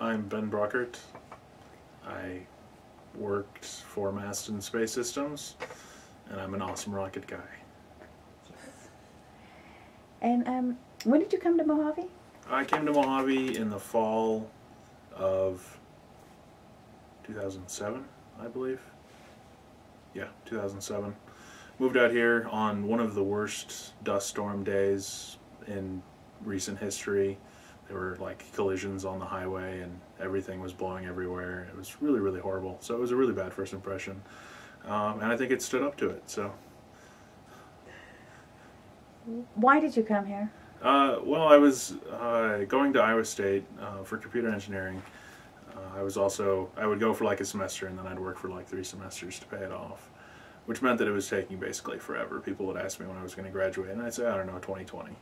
I'm Ben Brockert. I worked for Maston Space Systems, and I'm an awesome rocket guy. And when did you come to Mojave? I came to Mojave in the fall of 2007, I believe. Yeah, 2007. Moved out here on one of the worst dust storm days in recent history. There were like collisions on the highway and everything was blowing everywhere. It was really, really horrible. So it was a really bad first impression. And I think it stood up to it. So. Why did you come here? Well, I was going to Iowa State for computer engineering. I would go for like a semester and then I'd work for like 3 semesters to pay it off, which meant that it was taking basically forever. People would ask me when I was going to graduate and I'd say, I don't know, 2020.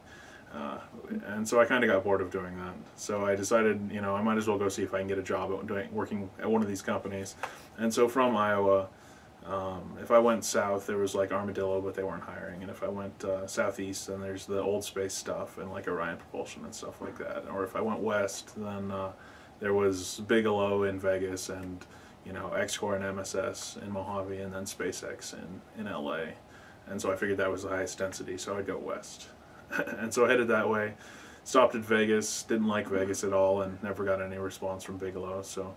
And so I kind of got bored of doing that. So I decided, you know, I might as well go see if I can get a job working at one of these companies. And so from Iowa, if I went south, there was like Armadillo, but they weren't hiring. And if I went southeast, then there's the old space stuff and like Orion Propulsion and stuff like that. Or if I went west, then there was Bigelow in Vegas and, you know, X-Core and MSS in Mojave and then SpaceX in LA. And so I figured that was the highest density, so I'd go west. And so I headed that way, stopped at Vegas, didn't like Vegas at all and never got any response from Bigelow. So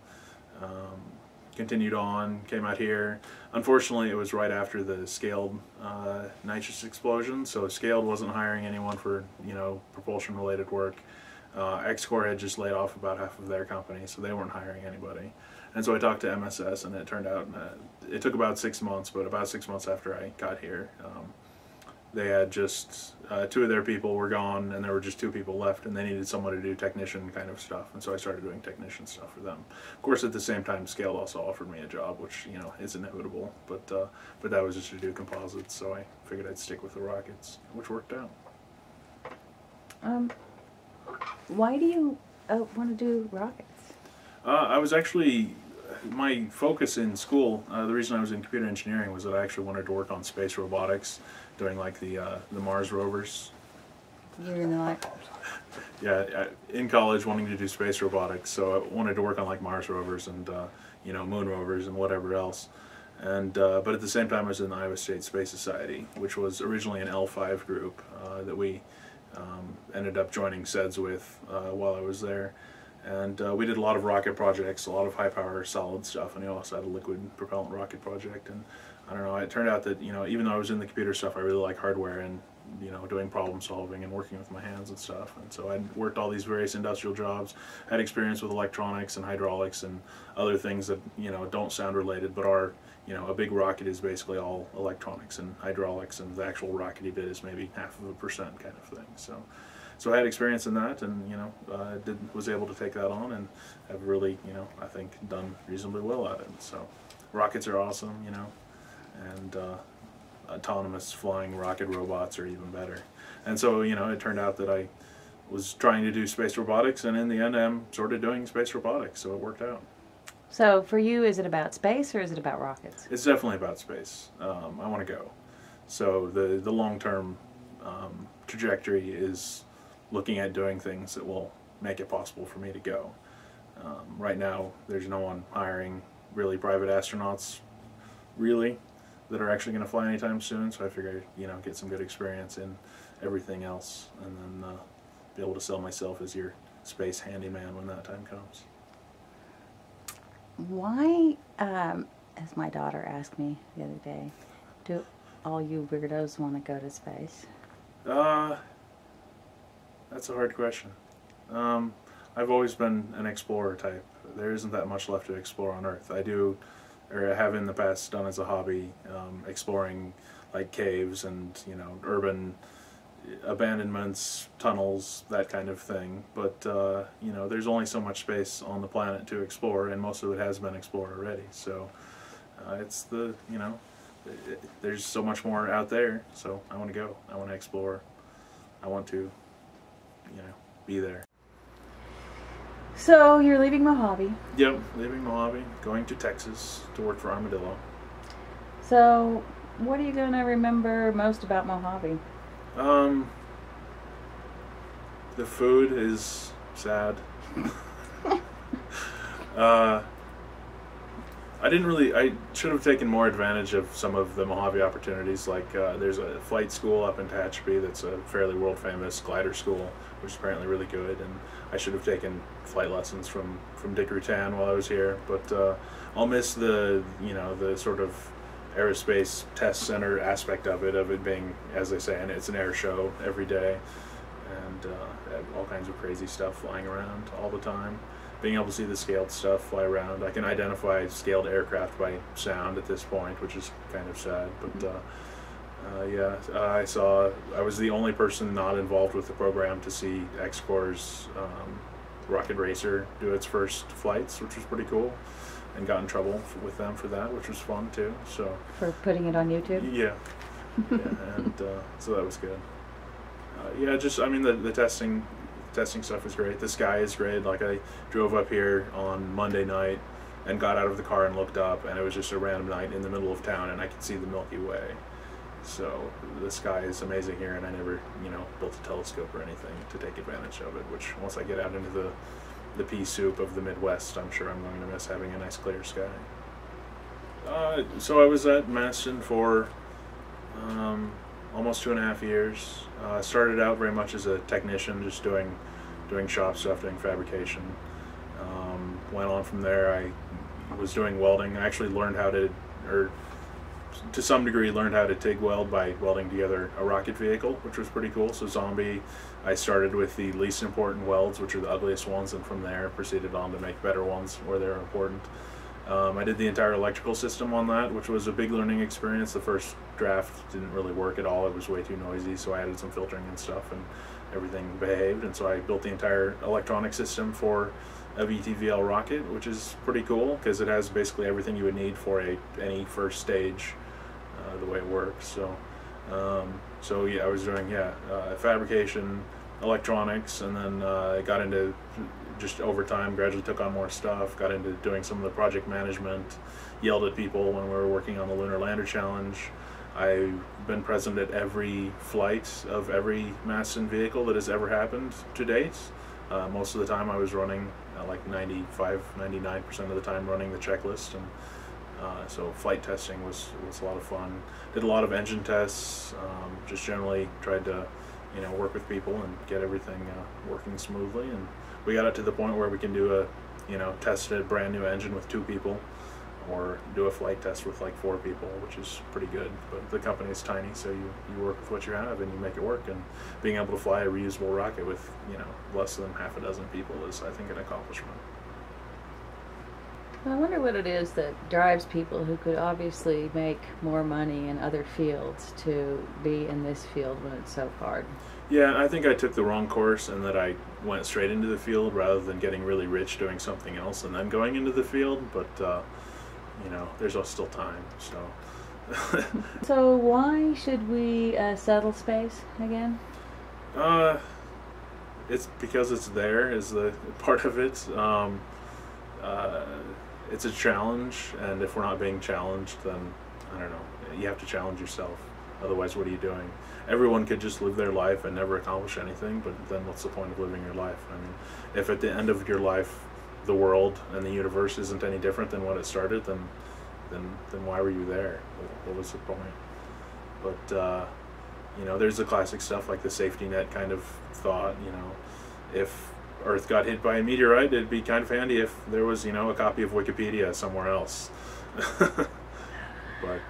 continued on, came out here. Unfortunately, it was right after the Scaled nitrous explosion, so Scaled wasn't hiring anyone for, you know, propulsion related work. X-Core had just laid off about half of their company, so they weren't hiring anybody. And so I talked to MSS, and it turned out it took about 6 months, but about 6 months after I got here, they had just 2 of their people were gone, and there were just 2 people left, and they needed someone to do technician kind of stuff, and so I started doing technician stuff for them. Of course, at the same time, Scaled also offered me a job, which, you know, is inevitable, but that was just to do composites, so I figured I'd stick with the rockets, which worked out. Why do you want to do rockets? I was actually, my focus in school, the reason I was in computer engineering was that I actually wanted to work on space robotics, doing like the Mars rovers. You're in the like. Yeah, in college wanting to do space robotics, so I wanted to work on like Mars rovers and you know, moon rovers and whatever else. And but at the same time I was in the Iowa State Space Society, which was originally an L5 group that we ended up joining SEDS with while I was there. And we did a lot of rocket projects, a lot of high power solid stuff, and we also had a liquid propellant rocket project. And I don't know, it turned out that, you know, even though I was in the computer stuff, I really like hardware and, you know, doing problem solving and working with my hands and stuff. And so I worked all these various industrial jobs, had experience with electronics and hydraulics and other things that, you know, don't sound related but are, you know, a big rocket is basically all electronics and hydraulics, and the actual rockety bit is maybe 0.5% kind of thing. So I had experience in that, and, you know, was able to take that on and have really, you know, I think done reasonably well at it. So rockets are awesome, you know, and autonomous flying rocket robots are even better. And so, you know, it turned out that I was trying to do space robotics, and in the end I'm sort of doing space robotics, so it worked out. So for you, is it about space or is it about rockets? It's definitely about space. I want to go. So the long-term trajectory is looking at doing things that will make it possible for me to go. Right now, there's no one hiring really private astronauts, really, that are actually going to fly anytime soon, so I figure, you know, get some good experience in everything else, and then be able to sell myself as your space handyman when that time comes. Why, as my daughter asked me the other day, do all you weirdos want to go to space? That's a hard question. I've always been an explorer type. There isn't that much left to explore on Earth. I do, or have in the past done as a hobby, exploring like caves and, you know, urban abandonments, tunnels, that kind of thing. But you know, there's only so much space on the planet to explore, and most of it has been explored already. So it's the, you know, there's so much more out there. So I want to go. I want to explore. I want to, you know, be there. So you're leaving Mojave. Yep, leaving Mojave, going to Texas to work for Armadillo. So what are you going to remember most about Mojave? The food is sad. Uh, I didn't really. I should have taken more advantage of some of the Mojave opportunities. Like there's a flight school up in Tehachapi that's a fairly world famous glider school, which is apparently really good. And I should have taken flight lessons from Dick Rutan while I was here. But I'll miss the the sort of aerospace test center aspect of it being, as they say, and it's an air show every day, and all kinds of crazy stuff flying around all the time. Being able to see the scaled stuff fly around. I can identify scaled aircraft by sound at this point, which is kind of sad. But yeah, I was the only person not involved with the program to see X-Corps' Rocket Racer do its first flights, which was pretty cool, and got in trouble with them for that, which was fun too. So for putting it on YouTube. Yeah, yeah, and so that was good. Yeah, just I mean the testing stuff is great. The sky is great. Like I drove up here on Monday night and got out of the car and looked up, and it was just a random night in the middle of town, and I could see the Milky Way. So the sky is amazing here, and I never, built a telescope or anything to take advantage of it. Which once I get out into the pea soup of the Midwest, I'm sure I'm going to miss having a nice clear sky. So I was at Maston for almost 2.5 years. Started out very much as a technician, just doing shop stuff, doing fabrication. Went on from there. I was doing welding. I actually learned how to, or to some degree learned how to TIG weld by welding together a rocket vehicle, which was pretty cool. So Zombie, I started with the least important welds, which are the ugliest ones, and from there proceeded on to make better ones where they're important. I did the entire electrical system on that, which was a big learning experience. The first draft didn't really work at all. It was way too noisy, so I added some filtering and stuff, and everything behaved. And so I built the entire electronic system for a VTVL rocket, which is pretty cool because it has basically everything you would need for any first stage, the way it works. So yeah, I was doing fabrication, electronics, and then I got into, just over time, gradually took on more stuff, got into doing some of the project management, yelled at people when we were working on the Lunar Lander Challenge. I've been present at every flight of every Maston vehicle that has ever happened to date. Most of the time I was running, like 99% of the time running the checklist, and so flight testing was a lot of fun. Did a lot of engine tests, just generally tried to work with people and get everything working smoothly, and we got it to the point where we can do test a brand new engine with 2 people, or do a flight test with like 4 people, which is pretty good. But the company is tiny, so you work with what you have and you make it work, and being able to fly a reusable rocket with less than half a dozen people is, I think, an accomplishment. I wonder what it is that drives people who could obviously make more money in other fields to be in this field when it's so hard. Yeah, I think I took the wrong course, and that I went straight into the field rather than getting really rich doing something else and then going into the field. But there's still time. So. So why should we settle space again? It's because it's there is the part of it. It's a challenge, and if we're not being challenged, then I don't know. You have to challenge yourself. Otherwise, what are you doing? Everyone could just live their life and never accomplish anything, but then what's the point of living your life? I mean, if at the end of your life the world and the universe isn't any different than what it started, then why were you there? What was the point? But there's the classic stuff like the safety net kind of thought. If Earth got hit by a meteorite, it'd be kind of handy if there was a copy of Wikipedia somewhere else. But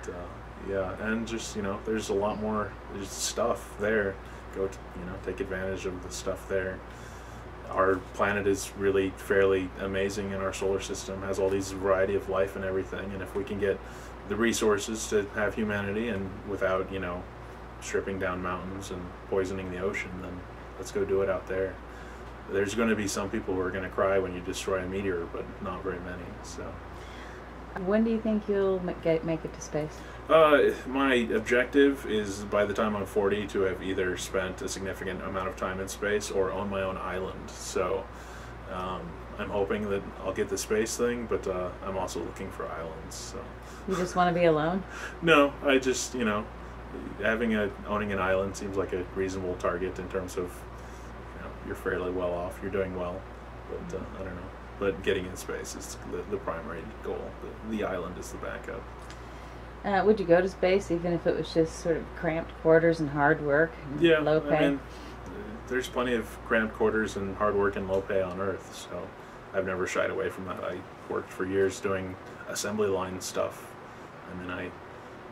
yeah, and just there's a lot more. There's stuff there. Go take advantage of the stuff there. Our planet is really fairly amazing, and our solar system has all these variety of life and everything. And if we can get the resources to have humanity, and without stripping down mountains and poisoning the ocean, then let's go do it out there. There's going to be some people who are going to cry when you destroy a meteor, but not very many. So. When do you think you'll make it to space? My objective is, by the time I'm 40, to have either spent a significant amount of time in space or on my own island. So I'm hoping that I'll get the space thing, but I'm also looking for islands. So. You just want to be alone? No, I just, owning an island seems like a reasonable target in terms of, you're fairly well off, you're doing well, but I don't know. but getting in space is the primary goal. The island is the backup. Would you go to space even if it was just sort of cramped quarters and hard work and Yeah, low pay? I mean, there's plenty of cramped quarters and hard work and low pay on Earth, so I've never shied away from that. I worked for years doing assembly line stuff, and then I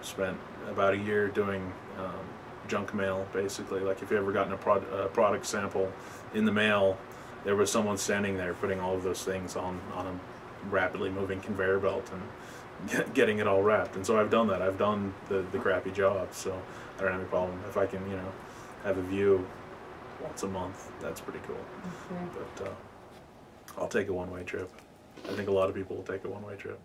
spent about a year doing junk mail, basically. Like if you ever gotten a product sample in the mail, there was someone standing there putting all of those things on a rapidly moving conveyor belt and getting it all wrapped. And so I've done that. I've done the crappy jobs, so I don't have any problem. If I can, have a view once a month, that's pretty cool. Okay. But I'll take a one-way trip. I think a lot of people will take a one-way trip.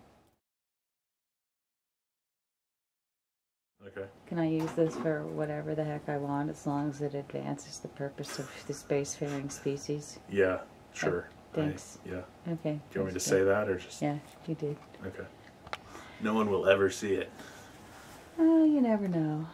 Okay. Can I use this for whatever the heck I want as long as it advances the purpose of the spacefaring species? Yeah, sure. Thanks. Yeah. Okay. Do you want me to say that or just? Yeah, you did. Okay. No one will ever see it. Oh, you never know.